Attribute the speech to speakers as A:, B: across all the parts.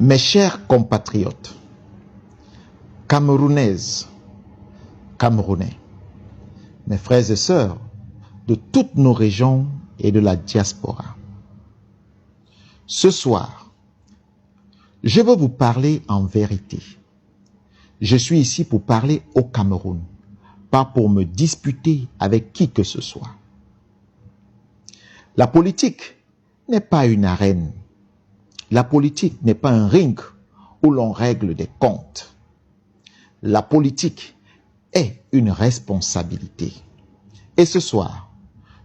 A: Mes chers compatriotes, Camerounaises, Camerounais, mes frères et sœurs de toutes nos régions et de la diaspora, ce soir, je veux vous parler en vérité. Je suis ici pour parler au Cameroun, pas pour me disputer avec qui que ce soit. La politique n'est pas une arène. La politique n'est pas un ring où l'on règle des comptes. La politique est une responsabilité. Et ce soir,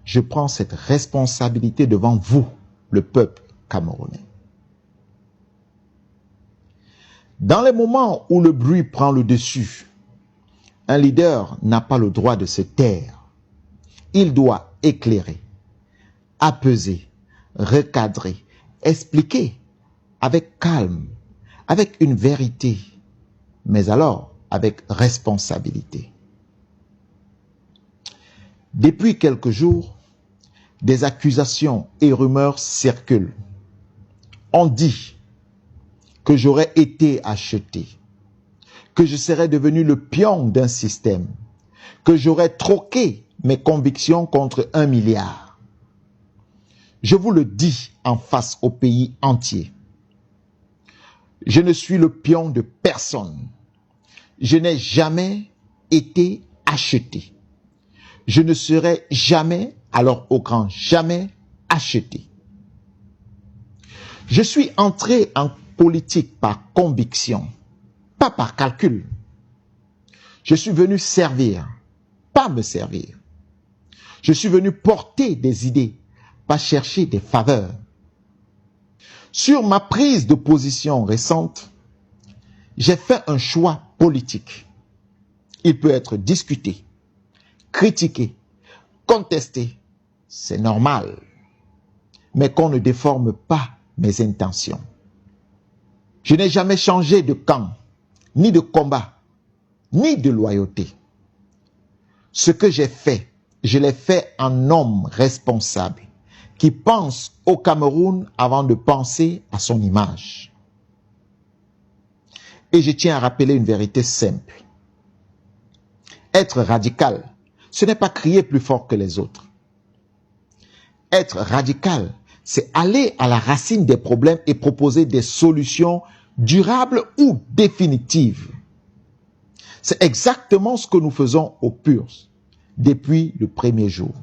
A: je prends cette responsabilité devant vous, le peuple camerounais. Dans les moments où le bruit prend le dessus, un leader n'a pas le droit de se taire. Il doit éclairer, apaiser, recadrer, expliquer avec calme, avec une vérité, mais alors avec responsabilité. Depuis quelques jours, des accusations et rumeurs circulent. On dit que j'aurais été acheté, que je serais devenu le pion d'un système, que j'aurais troqué mes convictions contre 1 milliard. Je vous le dis en face au pays entier. Je ne suis le pion de personne. Je n'ai jamais été acheté. Je ne serai jamais, alors au grand jamais, acheté. Je suis entré en politique par conviction, pas par calcul. Je suis venu servir, pas me servir. Je suis venu porter des idées, pas chercher des faveurs. Sur ma prise de position récente, j'ai fait un choix politique. Il peut être discuté, critiqué, contesté. C'est normal. Mais qu'on ne déforme pas mes intentions. Je n'ai jamais changé de camp, ni de combat, ni de loyauté. Ce que j'ai fait, je l'ai fait en homme responsable, qui pense au Cameroun avant de penser à son image. Et je tiens à rappeler une vérité simple. Être radical, ce n'est pas crier plus fort que les autres. Être radical, c'est aller à la racine des problèmes et proposer des solutions durables ou définitives. C'est exactement ce que nous faisons au PURS depuis le premier jour.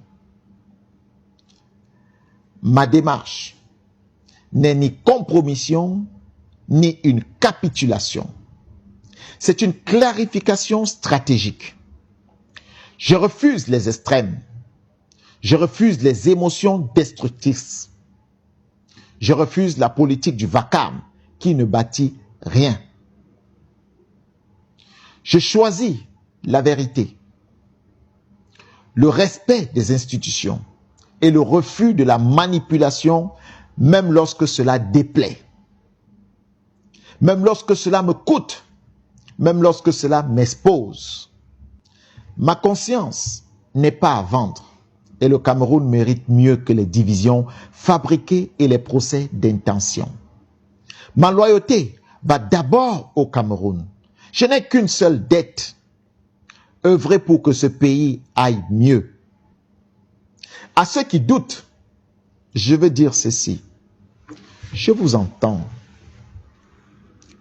A: Ma démarche n'est ni compromission, ni une capitulation. C'est une clarification stratégique. Je refuse les extrêmes. Je refuse les émotions destructrices. Je refuse la politique du vacarme qui ne bâtit rien. Je choisis la vérité, le respect des institutions et le refus de la manipulation, même lorsque cela déplaît, même lorsque cela me coûte, même lorsque cela m'expose. Ma conscience n'est pas à vendre et le Cameroun mérite mieux que les divisions fabriquées et les procès d'intention. Ma loyauté va d'abord au Cameroun. Je n'ai qu'une seule dette, œuvrer pour que ce pays aille mieux. À ceux qui doutent, je veux dire ceci. Je vous entends.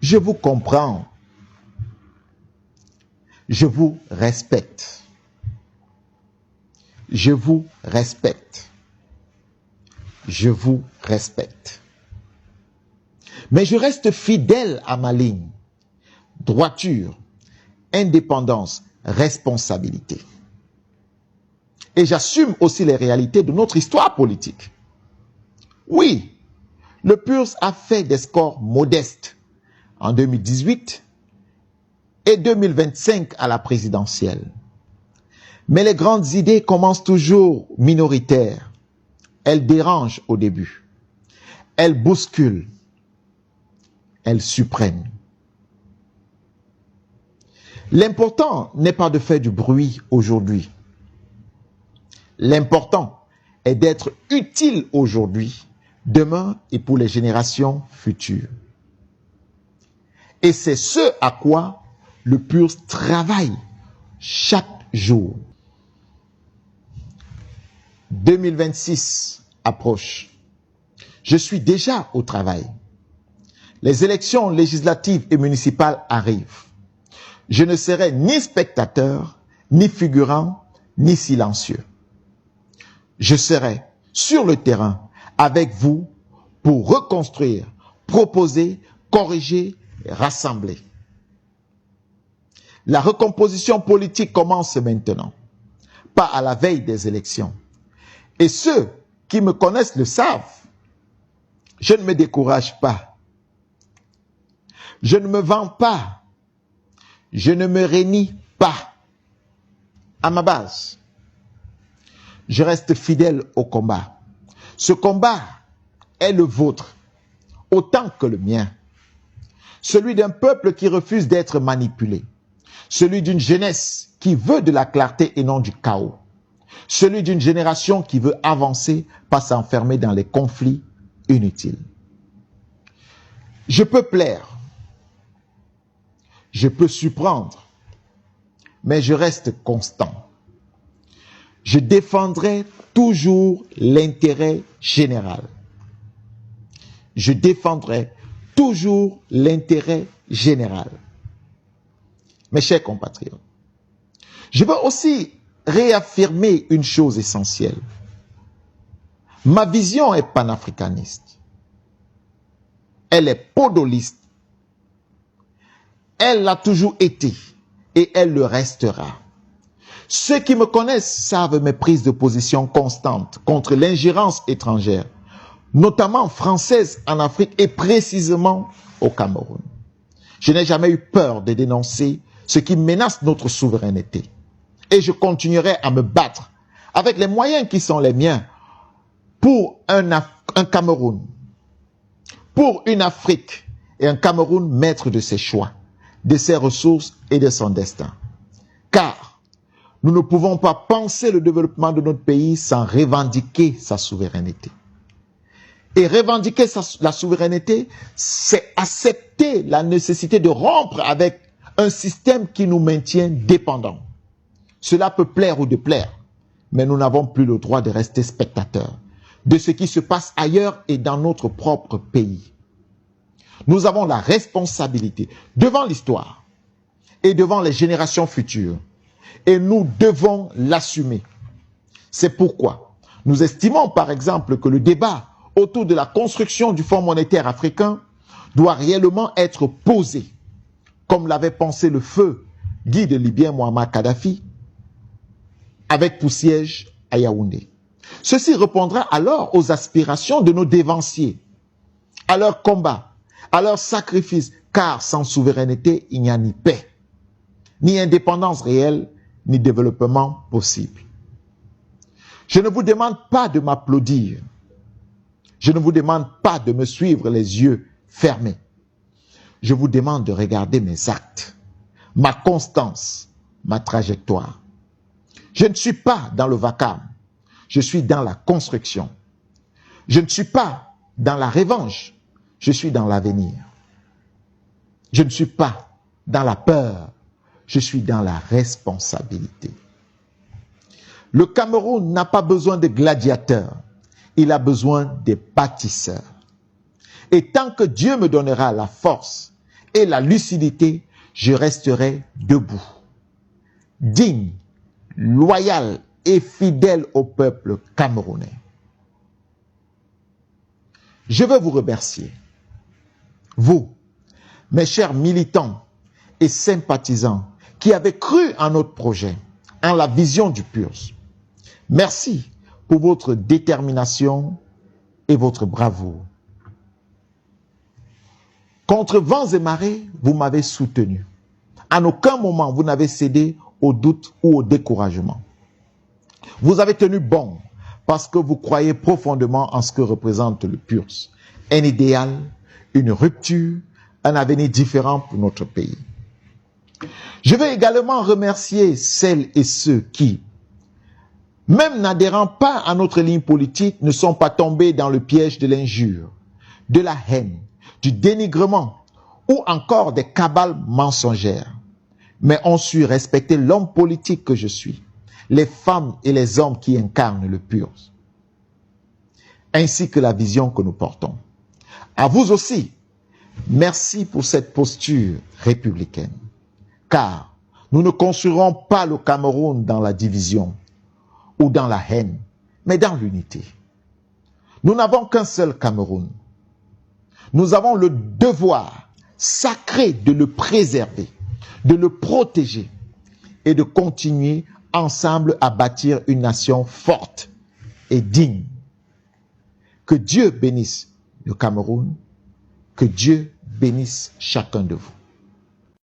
A: Je vous comprends. Je vous respecte. Je vous respecte. Je vous respecte. Mais je reste fidèle à ma ligne. Droiture, indépendance, responsabilité. Et j'assume aussi les réalités de notre histoire politique. Oui, le PURS a fait des scores modestes en 2018 et 2025 à la présidentielle. Mais les grandes idées commencent toujours minoritaires. Elles dérangent au début. Elles bousculent. Elles suppriment. L'important n'est pas de faire du bruit aujourd'hui. L'important est d'être utile aujourd'hui, demain et pour les générations futures. Et c'est ce à quoi le PURS travaille chaque jour. 2026 approche. Je suis déjà au travail. Les élections législatives et municipales arrivent. Je ne serai ni spectateur, ni figurant, ni silencieux. Je serai sur le terrain avec vous pour reconstruire, proposer, corriger et rassembler. La recomposition politique commence maintenant, pas à la veille des élections. Et ceux qui me connaissent le savent. Je ne me décourage pas. Je ne me vends pas. Je ne me réunis pas. À ma base, je reste fidèle au combat. Ce combat est le vôtre, autant que le mien. Celui d'un peuple qui refuse d'être manipulé. Celui d'une jeunesse qui veut de la clarté et non du chaos. Celui d'une génération qui veut avancer, pas s'enfermer dans les conflits inutiles. Je peux plaire. Je peux surprendre. Mais je reste constant. Je défendrai toujours l'intérêt général. Je défendrai toujours l'intérêt général. Mes chers compatriotes, je veux aussi réaffirmer une chose essentielle. Ma vision est panafricaniste. Elle est podoliste. Elle l'a toujours été et elle le restera. Ceux qui me connaissent savent mes prises de position constantes contre l'ingérence étrangère, notamment française en Afrique et précisément au Cameroun. Je n'ai jamais eu peur de dénoncer ce qui menace notre souveraineté. Et je continuerai à me battre avec les moyens qui sont les miens pour un Cameroun, pour une Afrique et un Cameroun maître de ses choix, de ses ressources et de son destin. Car nous ne pouvons pas penser le développement de notre pays sans revendiquer sa souveraineté. Et revendiquer la souveraineté, c'est accepter la nécessité de rompre avec un système qui nous maintient dépendants. Cela peut plaire ou déplaire, mais nous n'avons plus le droit de rester spectateurs de ce qui se passe ailleurs et dans notre propre pays. Nous avons la responsabilité devant l'histoire et devant les générations futures et nous devons l'assumer. C'est pourquoi nous estimons par exemple que le débat autour de la construction du Fonds monétaire africain doit réellement être posé, comme l'avait pensé le feu guide libyen Muammar Kadhafi, avec pour siège à Yaoundé. Ceci répondra alors aux aspirations de nos dévanciers, à leur combat, à leur sacrifice, car sans souveraineté, il n'y a ni paix, ni indépendance réelle, ni développement possible. Je ne vous demande pas de m'applaudir. Je ne vous demande pas de me suivre les yeux fermés. Je vous demande de regarder mes actes, ma constance, ma trajectoire. Je ne suis pas dans le vacarme, je suis dans la construction. Je ne suis pas dans la revanche, je suis dans l'avenir. Je ne suis pas dans la peur, je suis dans la responsabilité. Le Cameroun n'a pas besoin de gladiateurs, il a besoin de bâtisseurs. Et tant que Dieu me donnera la force et la lucidité, je resterai debout, digne, loyal et fidèle au peuple camerounais. Je veux vous remercier, vous, mes chers militants et sympathisants qui avez cru en notre projet, en la vision du PURS. Merci pour votre détermination et votre bravoure. Contre vents et marées, vous m'avez soutenu. En aucun moment, vous n'avez cédé au doute ou au découragement. Vous avez tenu bon parce que vous croyez profondément en ce que représente le PURS. Un idéal, une rupture, un avenir différent pour notre pays. Je veux également remercier celles et ceux qui, même n'adhérant pas à notre ligne politique, ne sont pas tombés dans le piège de l'injure, de la haine, du dénigrement ou encore des cabales mensongères, mais ont su respecter l'homme politique que je suis, les femmes et les hommes qui incarnent le pur, ainsi que la vision que nous portons. À vous aussi, merci pour cette posture républicaine, car nous ne construirons pas le Cameroun dans la division ou dans la haine, mais dans l'unité. Nous n'avons qu'un seul Cameroun. Nous avons le devoir sacré de le préserver, de le protéger et de continuer ensemble à bâtir une nation forte et digne. Que Dieu bénisse le Cameroun, que Dieu bénisse chacun de vous.